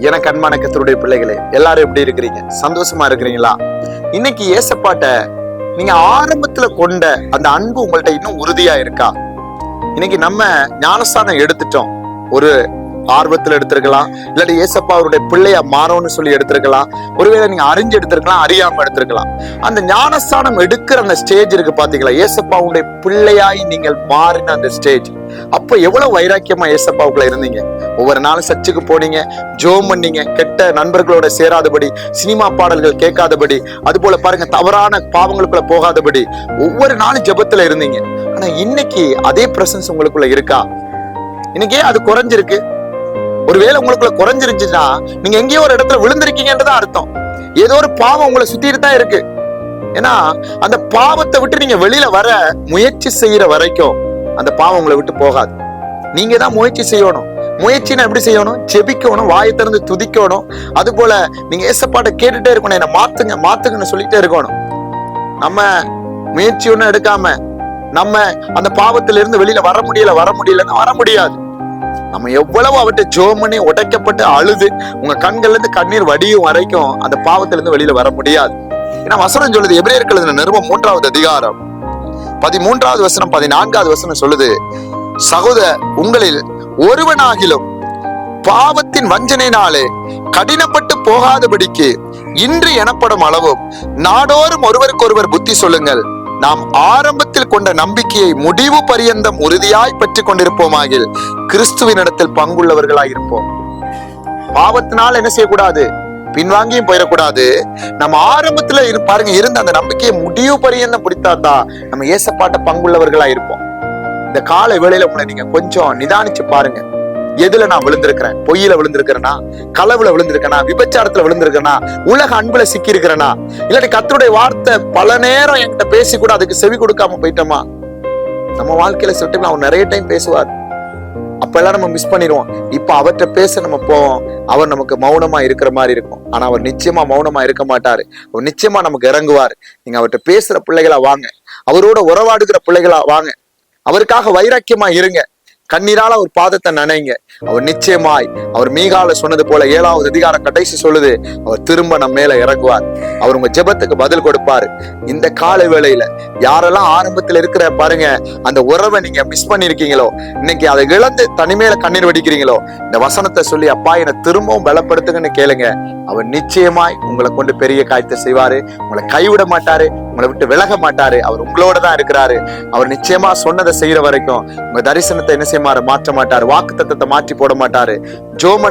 எனக்கு அன்பான கர்த்தருடைய பிள்ளைகளே, எல்லாரும் எப்படி இருக்கிறீங்க? சந்தோஷமா இருக்கிறீங்களா? இன்னைக்கு ஏசப்பாட்ட நீங்க ஆரம்பத்துல கொண்ட அந்த அன்பு உங்கள்ட்ட இன்னும் உறுதியா இருக்கா? இன்னைக்கு நம்ம ஞானஸ்தானம் எடுத்துட்டோம். ஒரு ஆர்வத்துல எடுத்திருக்கலாம், இல்லாட்டி ஏசப்பா அவருடைய பிள்ளையா மாறோம்னு சொல்லி எடுத்திருக்கலாம். ஒருவேளை நீங்க அறிஞ்சு எடுத்திருக்கலாம், அறியாம எடுத்திருக்கலாம். அந்த ஞானஸ்தானம் எடுக்கிற அந்த ஸ்டேஜ் இருக்கு பாத்தீங்களா, ஏசப்பாவுடைய பிள்ளையாய் நீங்கள் மாறின அந்த ஸ்டேஜ். அப்ப எவ்வளவு வைராக்கியமா ஏசப்பாவுக்குள்ள இருந்தீங்க. ஒவ்வொரு நாளும் சர்ச்சுக்கு போனீங்க, ஜோம் பண்ணீங்க, கெட்ட நண்பர்களோட சேராதபடி, சினிமா பாடல்கள் கேட்காதபடி, அது போல பாருங்க தவறான பாவங்களுக்குள்ள போகாதபடி ஒவ்வொரு நாளும் ஜெபத்துல இருந்தீங்க. ஆனா இன்னைக்கு அதே பிரசன்ஸ் உங்களுக்குள்ள இருக்கா? இன்னைக்கு அது குறைஞ்சிருக்கு. ஒருவேளை உங்களுக்குள்ள குறைஞ்சிருந்துச்சுன்னா நீங்க எங்கேயோ ஒரு இடத்துல விழுந்திருக்கீங்கன்றதான் அர்த்தம். ஏதோ ஒரு பாவம் உங்களை சுத்திட்டு தான் இருக்கு. ஏன்னா அந்த பாவத்தை விட்டு நீங்க வெளியில வர முயற்சி செய்யற வரைக்கும் அந்த பாவம் உங்களை விட்டு போகாது. நீங்க தான் முயற்சி செய்யணும். முயற்சினா எப்படி செய்யணும்? ஜெபிக்கணும், வாயை திறந்து துதிக்கணும். அது போல நீங்க ஏசப்பாட்ட கேட்டுட்டே இருக்கணும், என்ன மாத்துங்க மாத்துங்கன்னு சொல்லிட்டே இருக்கணும். நம்ம முயற்சி ஒன்னும் எடுக்காம நம்ம அந்த பாவத்தில இருந்து வெளியில வர முடியலன்னா வர முடியாது. நம்ம எவ்வளவு அவற்றை ஜெபம் பண்ணி உடைக்கப்பட்டு அழுது உங்க கண்கள்ல இருந்து கண்ணீர் வடியும் வரைக்கும் அந்த பாவத்தில இருந்து வெளியில வர முடியாது. ஏன்னா வசனம் சொல்லுது, எபிரேயருக்கு எழுதின நிருபம் 3வது அதிகாரம் 13வது வசனம் 14வது வசனம் சொல்லுது, சகோதரர் உங்களில் ஒருவனாகிலும் பாவத்தின் வஞ்சனையினாலே கடினப்பட்டு போகாதபடிக்கு இன்று எனப்படும் அளவும் நாடோறும் ஒருவருக்கொருவர் புத்தி சொல்லுங்கள். நாம் ஆரம்பத்தில் கொண்ட நம்பிக்கையை முடிவு பரியந்தம் உறுதியாய் பற்றி கொண்டிருப்போமாகில் கிறிஸ்துவின் இடத்தில் பங்குள்ளவர்களாய் இருப்போம். பாவத்தினால் என்ன செய்யக்கூடாது? பின்வாங்கியும் போயிடக்கூடாது. நம்ம ஆரம்பத்துல பாருங்க இருந்த அந்த நம்பிக்கையை முடிவு பரியந்தம் பிடித்தாதான் நம்ம ஏசப்பாட்ட பங்குள்ளவர்களா இருப்போம். இந்த காலை வேளையில உங்களை நீங்க கொஞ்சம் நிதானிச்சு பாருங்க. எதுல நான் விழுந்திருக்கிறேன்? பொய்யில விழுந்திருக்கிறேனா? களவுல விழுந்திருக்கேனா? விபச்சாரத்துல விழுந்திருக்கேனா? உலக அன்புல சிக்கி இருக்கிறேனா? இல்லாட்டி கர்த்தருடைய வார்த்தை பல நேரம் என்கிட்ட பேசி கூட அதுக்கு செவி கொடுக்காம போயிட்டோமா? நம்ம வாழ்க்கையில சில டைம் அவர் நிறைய டைம் பேசுவார். அப்ப எல்லாம் நம்ம மிஸ் பண்ணிடுவோம். இப்ப அவர்கிட்ட பேச நம்ம போவோம், அவர் நமக்கு மௌனமா இருக்கிற மாதிரி இருக்கும். ஆனா அவர் நிச்சயமா மௌனமா இருக்க மாட்டாரு. அவர் நிச்சயமா நமக்கு இறங்குவார். நீங்க அவர்கிட்ட பேசுற பிள்ளைகளா வாங்க, அவரோட உறவாடுகிற பிள்ளைகளா வாங்க, அவருக்காக வைராக்கியமா இருங்க, கண்ணீரால ஒரு பாதத்தை நனைங்க. அவர் நிச்சயமாய் அவர் மீகால சொன்னது போல 7வது அதிகாரம் கடைசி சொல்லுது, அவர் திரும்ப நம்ம மேல இறங்குவார். அவர் உங்க ஜெபத்துக்கு பதில் கொடுப்பாரு. இந்த காலை வேளையில யாரெல்லாம் ஆரம்பத்துல இருக்கிற பாருங்க அந்த உறவை நீங்க மிஸ் பண்ணிருக்கீங்களோ, இன்னைக்கு அதை இழந்து தனிமையில கண்ணீர் வடிக்கிறீங்களோ, இந்த வசனத்தை சொல்லி அப்பா என்னை திரும்பவும் பலப்படுத்துங்கன்னு கேளுங்க. அவர் நிச்சயமாய் உங்களை கொண்டு பெரிய காரியத்தை செய்வாரு. உங்களை கைவிட மாட்டாரு, உங்களை விட்டு விலக மாட்டாரு. அவர் உங்களோட தான் இருக்கிறாரு. அவர் நிச்சயமா சொன்னதை செய்யற வரைக்கும் உங்க தரிசனத்தை என்ன செய்ய மாற்ற மாட்டாரு, வாக்கு தத்தத்தை மாற்றி போட மாட்டாரு. ஜோமன்